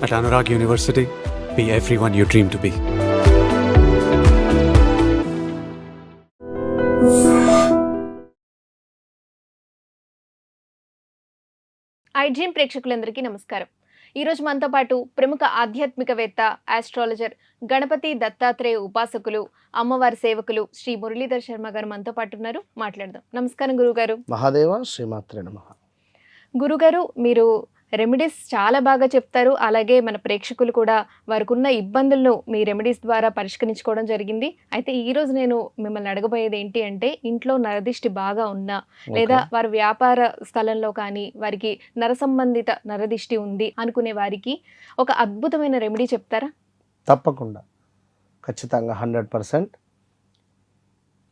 At Anurag University, be everyone you dream to be. IDream ప్రేక్షకులందరికీ నమస్కారం. ఈరోజు మనతో పాటు ప్రముఖ ఆధ్యాత్మికవేత్త, ఆస్ట్రాలజర్, గణపతి దత్తాత్రేయ ఉపాసకులు, అమ్మవారి సేవకులు శ్రీ మురళీధర్ శర్మ గారు మనతో పాటు ఉన్నారు. మాట్లాడదాం. నమస్కారం గురుగారు. మహాదేవ శ్రీమాత్రే నమః. గురుగారు, మీరు రెమెడీస్ చాలా బాగా చెప్తారు. అలాగే మన ప్రేక్షకులు కూడా వారికి ఉన్న ఇబ్బందులను మీ రెమెడీస్ ద్వారా పరిష్కరించుకోవడం జరిగింది. అయితే ఈ రోజు నేను మిమ్మల్ని అడగబోయేది ఏంటి అంటే, ఇంట్లో నరదిష్టి బాగా ఉన్నా లేదా వారి వ్యాపార స్థలంలో కానీ వారికి నర సంబంధిత నరదిష్టి ఉంది అనుకునే వారికి ఒక అద్భుతమైన రెమెడీ చెప్తారా? తప్పకుండా, ఖచ్చితంగా 100%.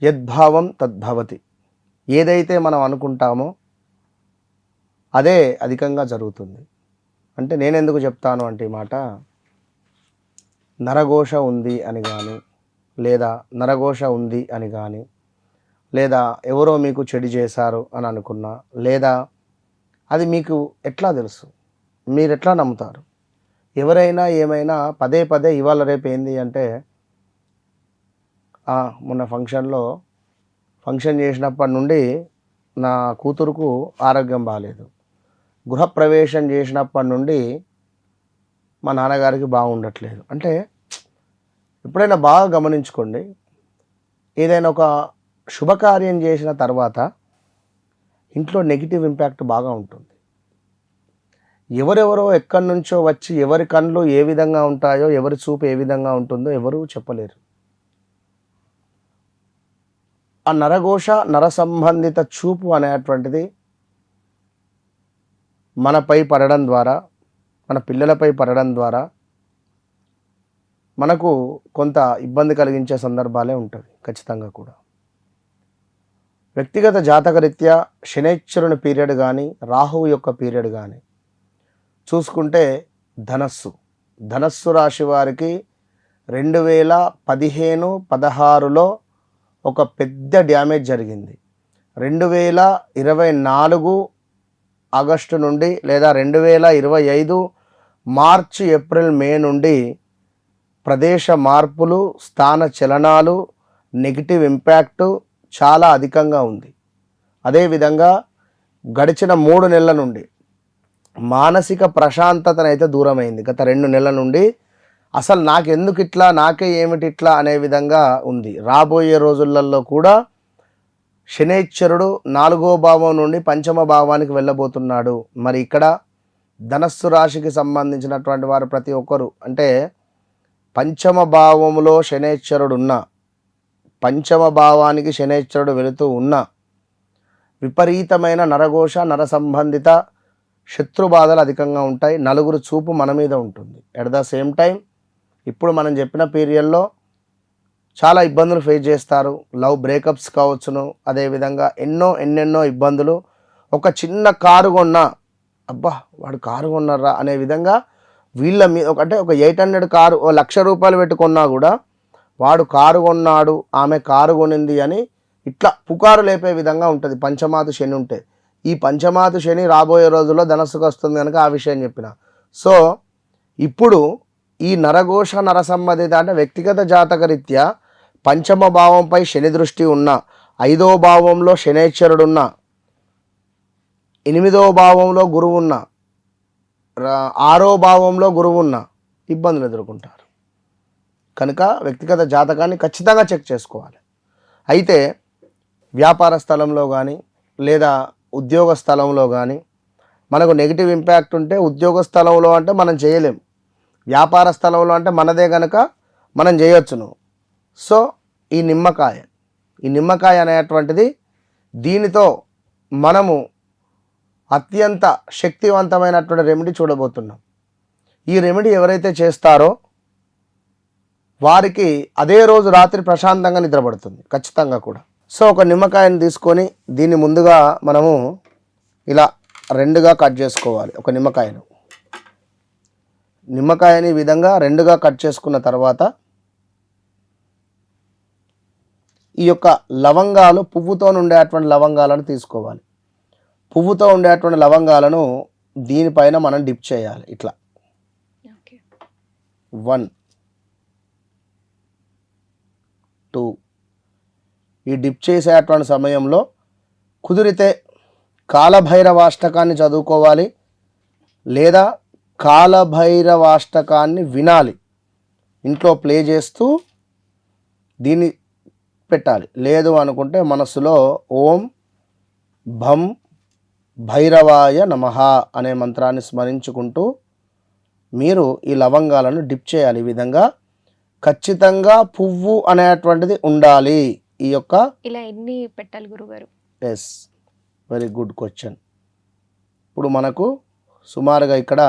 యద్భావం తద్భవతి. ఏదైతే మనం అనుకుంటామో అదే అధికంగా జరుగుతుంది. అంటే నేను ఎందుకు చెప్తాను అంటే ఈ మాట, నరఘోష ఉంది అని కానీ, లేదా నరఘోష ఉంది అని కానీ, లేదా ఎవరో మీకు చెడు చేశారు అని అనుకున్నా, లేదా అది మీకు ఎట్లా తెలుసు, మీరు ఎట్లా నమ్ముతారు? ఎవరైనా ఏమైనా పదే పదే ఇవాళ రేపు ఏంది అంటే, మొన్న ఫంక్షన్ చేసినప్పటి నుండి నా కూతురుకు ఆరోగ్యం బాగాలేదు, గృహప్రవేశం చేసినప్పటి నుండి మా నాన్నగారికి బాగుండట్లేదు. అంటే ఎప్పుడైనా బాగా గమనించుకోండి, ఏదైనా ఒక శుభకార్యం చేసిన తర్వాత ఇంట్లో నెగిటివ్ ఇంపాక్ట్ బాగా ఉంటుంది. ఎవరెవరో ఎక్కడి నుంచో వచ్చి ఎవరి కళ్ళు ఏ విధంగా ఉంటాయో, ఎవరి చూపు ఏ విధంగా ఉంటుందో ఎవరు చెప్పలేరు. ఆ నరఘోష, నర సంబంధిత చూపు అనేటువంటిది మనపై పడడం ద్వారా, మన పిల్లలపై పడడం ద్వారా మనకు కొంత ఇబ్బంది కలిగించే సందర్భాలే ఉంటుంది ఖచ్చితంగా కూడా. వ్యక్తిగత జాతకరీత్యా శనైశ్వరుని పీరియడ్ కానీ, రాహువు యొక్క పీరియడ్ కానీ చూసుకుంటే ధనస్సు రాశి వారికి 2015-16లో ఒక పెద్ద డ్యామేజ్ జరిగింది. 2024 ఆగస్టు నుండి లేదా 2025 మార్చి, ఏప్రిల్, మే నుండి ప్రదేశ మార్పులు, స్థాన చలనాలు, నెగిటివ్ ఇంపాక్టు చాలా అధికంగా ఉంది. అదేవిధంగా గడిచిన 3 నెలల నుండి మానసిక ప్రశాంతతనైతే దూరమైంది. గత 2 నెలల నుండి అసలు నాకెందుకు ఇట్లా, నాకే ఏమిటి ఇట్లా అనే విధంగా ఉంది. రాబోయే రోజులలో కూడా శనైశ్వరుడు 4వ భావం నుండి 5వ భావానికి వెళ్ళబోతున్నాడు. మరి ఇక్కడ ధనస్సు రాశికి సంబంధించినటువంటి వారు ప్రతి ఒక్కరు, అంటే 5వ భావంలో శనైశ్వరుడు ఉన్న, 5వ భావానికి శనైశ్వరుడు వెళుతూ ఉన్న విపరీతమైన నరఘోష, నర సంబంధిత శత్రుబాధలు అధికంగా ఉంటాయి. నలుగురు చూపు మన మీద ఉంటుంది. ఎట్ ద సేమ్ టైం ఇప్పుడు మనం చెప్పిన పీరియడ్లో చాలా ఇబ్బందులు ఫేస్ చేస్తారు. లవ్ బ్రేకప్స్ కావచ్చును, అదేవిధంగా ఎన్నెన్నో ఇబ్బందులు. ఒక చిన్న కారు కొన్నా, అబ్బా వాడు కారు కొన్నారా అనే విధంగా వీళ్ళ మీద, అంటే ఒక 800 కారు, 1,00,000 రూపాయలు పెట్టుకున్నా కూడా వాడు కారు కొన్నాడు, ఆమె కారు కొనింది అని ఇట్లా పుకారు లేపే విధంగా ఉంటుంది పంచమాతు శని ఉంటే. ఈ పంచమాతు శని రాబోయే రోజుల్లో ధనస్సుకు వస్తుంది కనుక ఆ విషయం చెప్పిన. సో ఇప్పుడు ఈ నరఘోష, నర సంబంధిత అంటే వ్యక్తిగత జాతకరీత్యా 5వ భావంపై శని దృష్టి ఉన్న, 5వ భావంలో శనైశ్వరుడు ఉన్న, 8వ భావంలో గురువు ఉన్న, 6వ భావంలో గురువు ఉన్న ఇబ్బందులు ఎదుర్కొంటారు. కనుక వ్యక్తిగత జాతకాన్ని ఖచ్చితంగా చెక్ చేసుకోవాలి. అయితే వ్యాపార స్థలంలో కానీ లేదా ఉద్యోగ స్థలంలో కానీ మనకు నెగిటివ్ ఇంపాక్ట్ ఉంటే, ఉద్యోగ స్థలంలో అంటే మనం చేయలేం, వ్యాపార స్థలంలో అంటే మనదే కనుక మనం చేయొచ్చును. సో ఈ నిమ్మకాయ అనేటువంటిది, దీనితో మనము అత్యంత శక్తివంతమైనటువంటి రెమెడీ చూడబోతున్నాం. ఈ రెమెడీ ఎవరైతే చేస్తారో వారికి అదే రోజు రాత్రి ప్రశాంతంగా నిద్రపడుతుంది ఖచ్చితంగా కూడా. సో ఒక నిమ్మకాయని తీసుకొని దీన్ని ముందుగా మనము ఇలా 2గా కట్ చేసుకోవాలి. ఒక నిమ్మకాయని ఈ విధంగా 2గా కట్ చేసుకున్న తర్వాత ఈ యొక్క లవంగాలు, పువ్వుతో ఉండేటువంటి లవంగాలను తీసుకోవాలి. పువ్వుతో ఉండేటువంటి లవంగాలను దీనిపైన మనం డిప్ చేయాలి. ఇట్లా 1 2. ఈ డిప్ చేసేటువంటి సమయంలో కుదిరితే కాలభైరవాష్టకాన్ని చదువుకోవాలి లేదా కాలభైరవాష్టకాన్ని వినాలి, ఇంట్లో ప్లే చేస్తూ దీన్ని పెట్టాలి. లేదు అనుకుంటే మనసులో ఓం భం భైరవాయ నమః అనే మంత్రాన్ని స్మరించుకుంటూ మీరు ఈ లవంగాలను డిప్ చేయాలి. ఈ విధంగా ఖచ్చితంగా పువ్వు అనేటువంటిది ఉండాలి. ఈ యొక్క ఇలా ఎన్ని పెట్టాలి గురుగారు? Yes, very good question. ఇప్పుడు మనకు సుమారుగా ఇక్కడ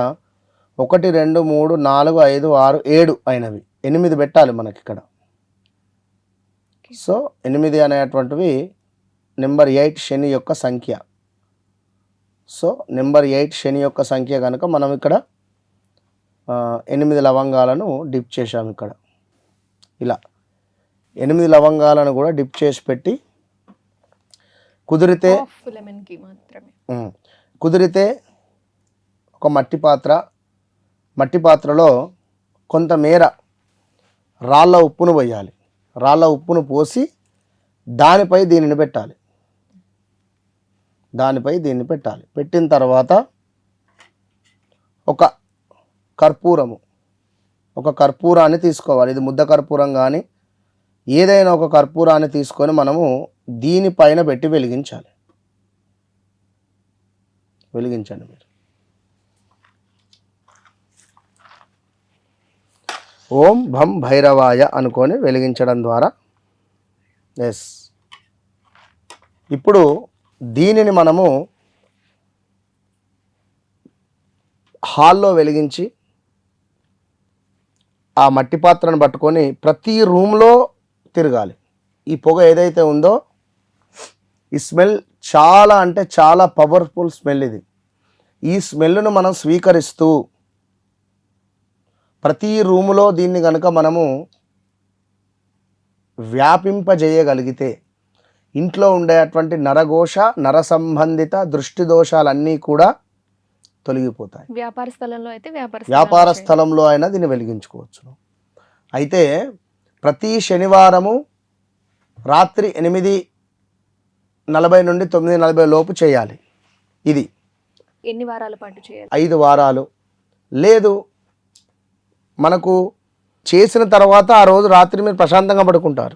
1 2 3 4 5 6 7 అయినవి, 8 పెట్టాలి మనకి ఇక్కడ. సో 8 అనేటువంటివి నెంబర్ 8 శని యొక్క సంఖ్య. సో నెంబర్ 8 శని యొక్క సంఖ్య కనుక మనం ఇక్కడ 8 లవంగాలను డిప్ చేశాము. ఇక్కడ ఇలా 8 లవంగాలను కూడా డిప్ చేసి పెట్టి కుదిరితే లెమన్కి మాత్రమే కుదిరితే ఒక మట్టి పాత్రలో కొంతమేర రాళ్ళ ఉప్పును పోయాలి. రాళ్ళ ఉప్పును పోసి దానిపై దీనిని పెట్టాలి. పెట్టిన తర్వాత ఒక కర్పూరాన్ని తీసుకోవాలి. ఇది ముద్ద కర్పూరం కానీ ఏదైనా ఒక కర్పూరాన్ని తీసుకొని మనము దీనిపైన పెట్టి వెలిగించండి మీరు. ఓం భం భైరవాయ అనుకొని వెలిగించడం ద్వారా ఎస్. ఇప్పుడు దీనిని మనము హాల్లో వెలిగించి ఆ మట్టి పాత్రను పట్టుకొని ప్రతి రూమ్లో తిరగాలి. ఈ పొగ ఏదైతే ఉందో ఈ స్మెల్ చాలా అంటే చాలా పవర్ఫుల్ స్మెల్. ఇది ఈ స్మెల్ను మనం స్వీకరిస్తూ ప్రతి రూములో దీన్ని కనుక మనము వ్యాపింపజేయగలిగితే ఇంట్లో ఉండేటువంటి నరఘోష నర సంబంధిత దృష్టి దోషాలన్నీ కూడా తొలగిపోతాయి. వ్యాపార స్థలంలో అయినా దీన్ని వెలిగించుకోవచ్చు. అయితే ప్రతి శనివారము రాత్రి 8:40 నుండి 9:40 లోపు చేయాలి. ఇది ఎన్ని వారాల పాటు చేయాలి? 5 వారాలు. లేదు మనకు చేసిన తర్వాత ఆ రోజు రాత్రి మీరు ప్రశాంతంగా పడుకుంటారు.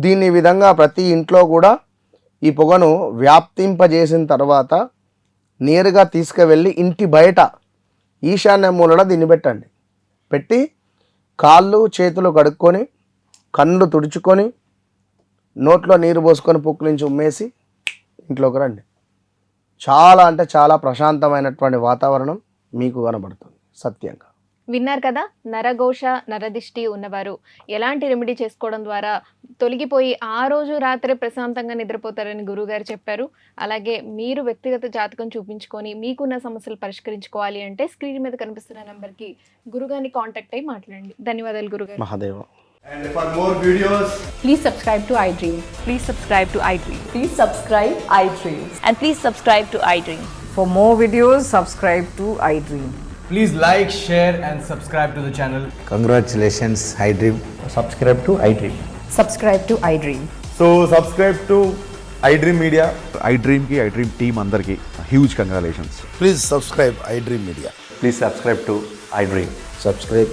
దీన్ని ఈ విధంగా ప్రతి ఇంట్లో కూడా ఈ పొగను వ్యాప్తింపజేసిన తర్వాత నేరుగా తీసుకువెళ్ళి ఇంటి బయట ఈశాన్య మూలలో దీన్ని పెట్టండి. పెట్టి కాళ్ళు చేతులు కడుక్కొని కళ్ళు తుడుచుకొని నోట్లో నీరు పోసుకొని పుక్కిలించి ఉమ్మేసి ఇంట్లోకి రండి. చాలా అంటే చాలా ప్రశాంతమైనటువంటి వాతావరణం మీకు కనబడుతుంది. సత్యంగా విన్నారు కదా, నరఘోష నరదిష్టి ఉన్నవారు ఎలాంటి రెమెడీ చేసుకోవడం ద్వారా తొలగిపోయి ఆ రోజు రాత్రి ప్రశాంతంగా నిద్రపోతారని గురుగారు చెప్పారు. అలాగే మీరు వ్యక్తిగత జాతకం చూపించుకొని మీకున్న సమస్యలు పరిష్కరించుకోవాలి అంటే స్క్రీన్ మీద కనిపిస్తున్న నెంబర్కి గురుగారిని కాంటాక్ట్ అయ్యి మాట్లాడండి. ధన్యవాదాలు గురుగారు. Mahadeva. And for more videos, please subscribe to iDream. Please subscribe to iDream. Please subscribe iDream. And please subscribe to iDream. For more videos, subscribe to iDream. please like, share and subscribe to the channel. Congratulations, iDream. Subscribe to iDream. Subscribe to iDream. So subscribe to iDream Media. iDream ki iDream team andarki huge congratulations. Please subscribe iDream Media. Please subscribe to iDream. Subscribe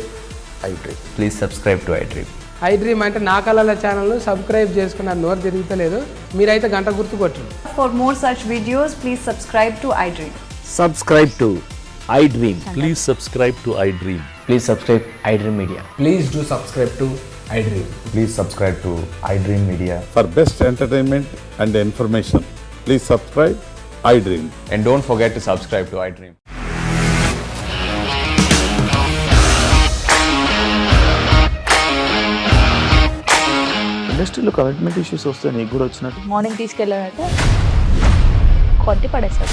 iDream. Please subscribe to iDream. iDream అంటే నా కళల ఛానల్ను subscribe చేసుకున్నారు. నోరు తిరుగుతలేదు, మీరైతే గంట గుర్తు కొట్టండి. For more such videos, please subscribe to iDream. Subscribe to iDream. Please subscribe to iDream. Please subscribe iDream Media. Please do subscribe to iDream. Please subscribe to iDream Media. For best entertainment and information, please subscribe iDream. And don't forget to subscribe to iDream. ఇండస్ట్రీలో commitment issues వస్తే నీకు కూడా వచ్చినట్టు morning తీసుకెళ్ళాలంటే కొద్ది పడేస్తారు.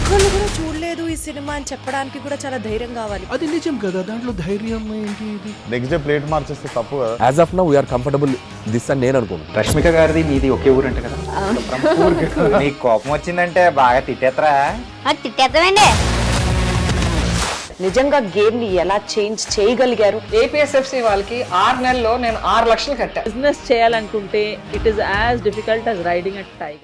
కూడా చూడలేదు, cinema అని చెప్పడానికి కూడా చాలా ధైర్యం కావాలి. అది నిజం కదా, దాంట్లో ధైర్యం ఏంటి ఇది? నెక్స్ట్ డే ప్లేట్ మార్చేస్తే తప్పు కదా. As of now we are comfortable this అని నేను అనుకుంటున్నాను. రష్మిక గారిది మీది ఒకే ఊరంట కదా. నీకు కోపం వచ్చిందంటే బాగా తిట్టేత్తరా? తిట్టేద్దామండి. నిజంగా గేమ్ ని ఎలా చేంజ్ చేయగలిగారు? ఏపీఎస్ఎఫ్సి వాళ్ళకి 6 నెలల్లో నేను 6 లక్షలు కట్టా. బిజినెస్ చేయాలనుకుంటే it is as difficult as riding a tiger.